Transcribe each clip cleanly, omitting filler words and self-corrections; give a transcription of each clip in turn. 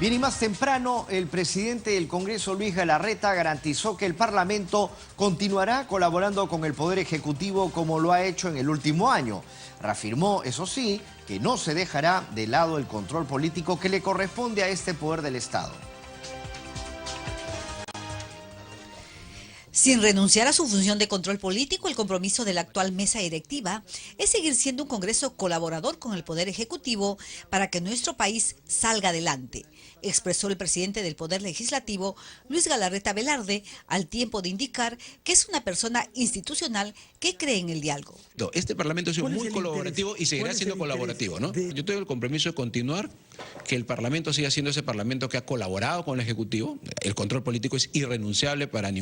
Bien, y más temprano, el presidente del Congreso, Luis Galarreta, garantizó que el Parlamento continuará colaborando con el Poder Ejecutivo como lo ha hecho en el último año. Reafirmó, eso sí, que no se dejará de lado el control político que le corresponde a este poder del Estado. Sin renunciar a su función de control político, el compromiso de la actual mesa directiva es seguir siendo un Congreso colaborador con el Poder Ejecutivo para que nuestro país salga adelante, expresó el presidente del Poder Legislativo, Luis Galarreta Velarde, al tiempo de indicar que es una persona institucional que cree en el diálogo. Este Parlamento ha sido muy colaborativo y seguirá siendo colaborativo, ¿no? Yo tengo el compromiso de continuar, que el Parlamento siga siendo ese Parlamento que ha colaborado con el Ejecutivo. El control político es irrenunciable para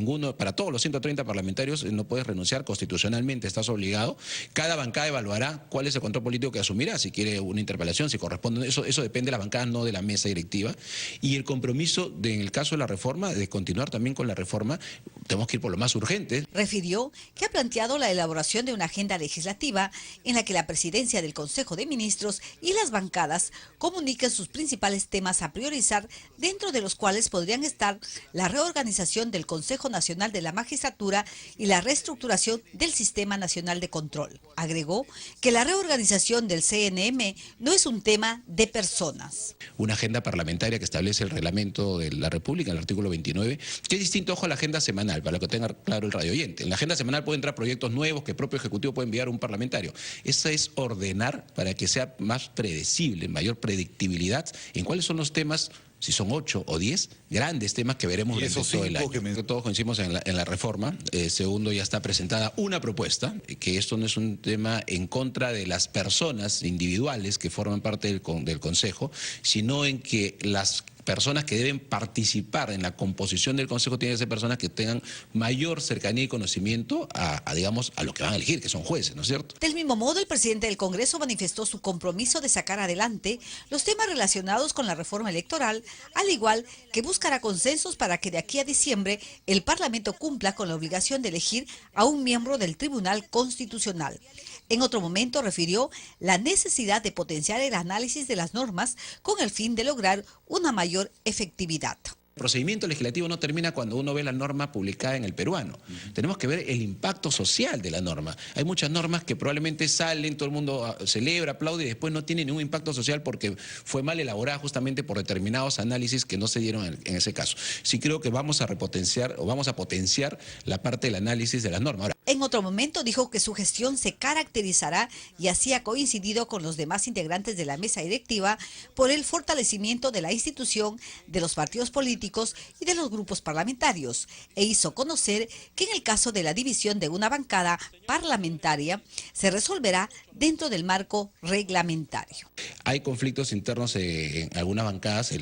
todos los 130 parlamentarios, no puedes renunciar constitucionalmente, estás obligado. Cada bancada evaluará cuál es el control político que asumirá, si quiere una interpelación, si corresponde, eso depende de la bancada, no de la mesa directiva. Y el compromiso, en el caso de la reforma, de continuar también con la reforma, tenemos que ir por lo más urgente. Refirió que ha planteado la elaboración de una agenda legislativa en la que la presidencia del Consejo de Ministros y las bancadas comuniquen sus principales temas a priorizar, dentro de los cuales podrían estar la reorganización del Consejo Nacional de la Magistratura y la reestructuración del Sistema Nacional de Control. Agregó que la reorganización del CNM no es un tema de personas. Una agenda parlamentaria que establece el reglamento de la República, el artículo 29, que es distinto, ojo, a la agenda semanal, para que tenga claro el radio oyente. En la agenda semanal pueden entrar proyectos nuevos que el propio Ejecutivo puede enviar a un parlamentario. Esa es ordenar para que sea más predecible, mayor predictibilidad en cuáles son los temas, si son 8 o 10 grandes temas que veremos durante todo el año. Todos coincidimos en la reforma. Segundo, ya está presentada una propuesta, que esto no es un tema en contra de las personas individuales que forman parte del Consejo, sino en que las personas que deben participar en la composición del Consejo tienen que ser personas que tengan mayor cercanía y conocimiento digamos, a lo que van a elegir, que son jueces, ¿no es cierto? Del mismo modo, el presidente del Congreso manifestó su compromiso de sacar adelante los temas relacionados con la reforma electoral, al igual que buscará consensos para que de aquí a diciembre el Parlamento cumpla con la obligación de elegir a un miembro del Tribunal Constitucional. En otro momento refirió la necesidad de potenciar el análisis de las normas con el fin de lograr una mayor efectividad. El procedimiento legislativo no termina cuando uno ve la norma publicada en el peruano. Tenemos que ver el impacto social de la norma. Hay muchas normas que probablemente salen, todo el mundo celebra, aplaude y después no tienen ningún impacto social porque fue mal elaborada justamente por determinados análisis que no se dieron en ese caso. Sí creo que vamos a repotenciar o vamos a potenciar la parte del análisis de las normas. Ahora, en otro momento dijo que su gestión se caracterizará, y así ha coincidido con los demás integrantes de la mesa directiva, por el fortalecimiento de la institución, de los partidos políticos y de los grupos parlamentarios, e hizo conocer que en el caso de la división de una bancada parlamentaria se resolverá dentro del marco reglamentario. Hay conflictos internos en algunas bancadas,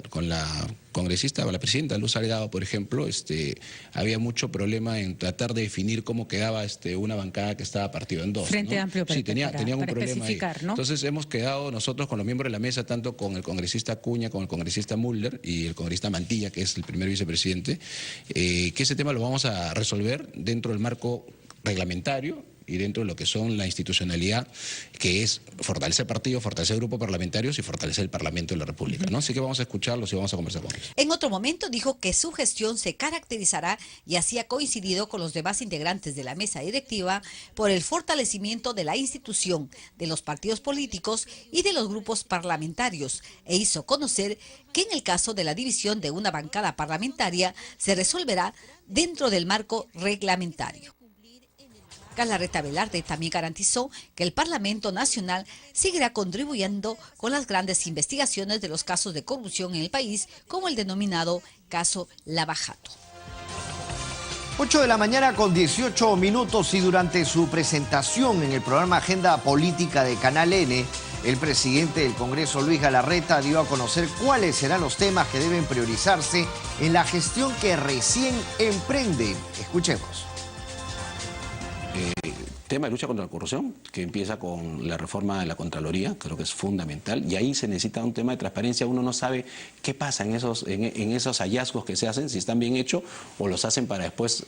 con la congresista, la presidenta Luz Salgado, por ejemplo, había mucho problema en tratar de definir cómo quedaba una bancada que estaba partida en dos. Frente ¿no? Amplio para, sí, tenían un problema ahí. ¿No? Entonces hemos quedado nosotros con los miembros de la mesa, tanto con el congresista Acuña, con el congresista Mulder y el congresista Mantilla, que es el primer vicepresidente, que ese tema lo vamos a resolver dentro del marco reglamentario y dentro de lo que son la institucionalidad, que es fortalecer partidos, fortalecer grupos parlamentarios y fortalecer el Parlamento de la República, ¿no? Así que vamos a escucharlos y vamos a conversar con ellos. En otro momento dijo que su gestión se caracterizará, y así ha coincidido con los demás integrantes de la mesa directiva, por el fortalecimiento de la institución, de los partidos políticos y de los grupos parlamentarios, e hizo conocer que en el caso de la división de una bancada parlamentaria se resolverá dentro del marco reglamentario. Galarreta Velarde también garantizó que el Parlamento Nacional seguirá contribuyendo con las grandes investigaciones de los casos de corrupción en el país, como el denominado caso Lava Jato. 8 de la mañana con 18 minutos, y durante su presentación en el programa Agenda Política de Canal N, el presidente del Congreso, Luis Galarreta, dio a conocer cuáles serán los temas que deben priorizarse en la gestión que recién emprende. Escuchemos. Tema de lucha contra la corrupción, que empieza con la reforma de la Contraloría, creo que es fundamental, y ahí se necesita un tema de transparencia. Uno no sabe qué pasa en esos hallazgos que se hacen, si están bien hechos o los hacen para después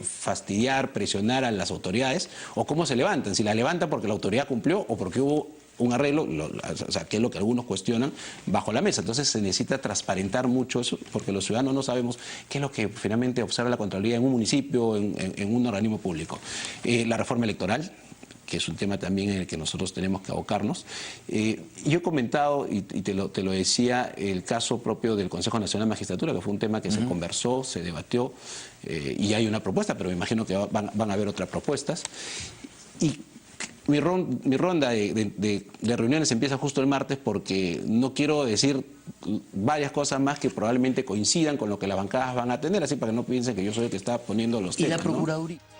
fastidiar, presionar a las autoridades, o cómo se levantan, si la levantan porque la autoridad cumplió o porque hubo un arreglo, o sea, que es lo que algunos cuestionan, bajo la mesa. Entonces se necesita transparentar mucho eso, porque los ciudadanos no sabemos qué es lo que finalmente observa la Contraloría en un municipio, en un organismo público. La reforma electoral, que es un tema también en el que nosotros tenemos que abocarnos. Yo he comentado, y te lo decía, el caso propio del Consejo Nacional de Magistratura, que fue un tema que se conversó, se debatió, y hay una propuesta, pero me imagino que van a haber otras propuestas. Y mi ronda de reuniones empieza justo el martes, porque no quiero decir varias cosas más que probablemente coincidan con lo que las bancadas van a tener, así para que no piensen que yo soy el que está poniendo los temas, ¿Y la Procuraduría? ¿no?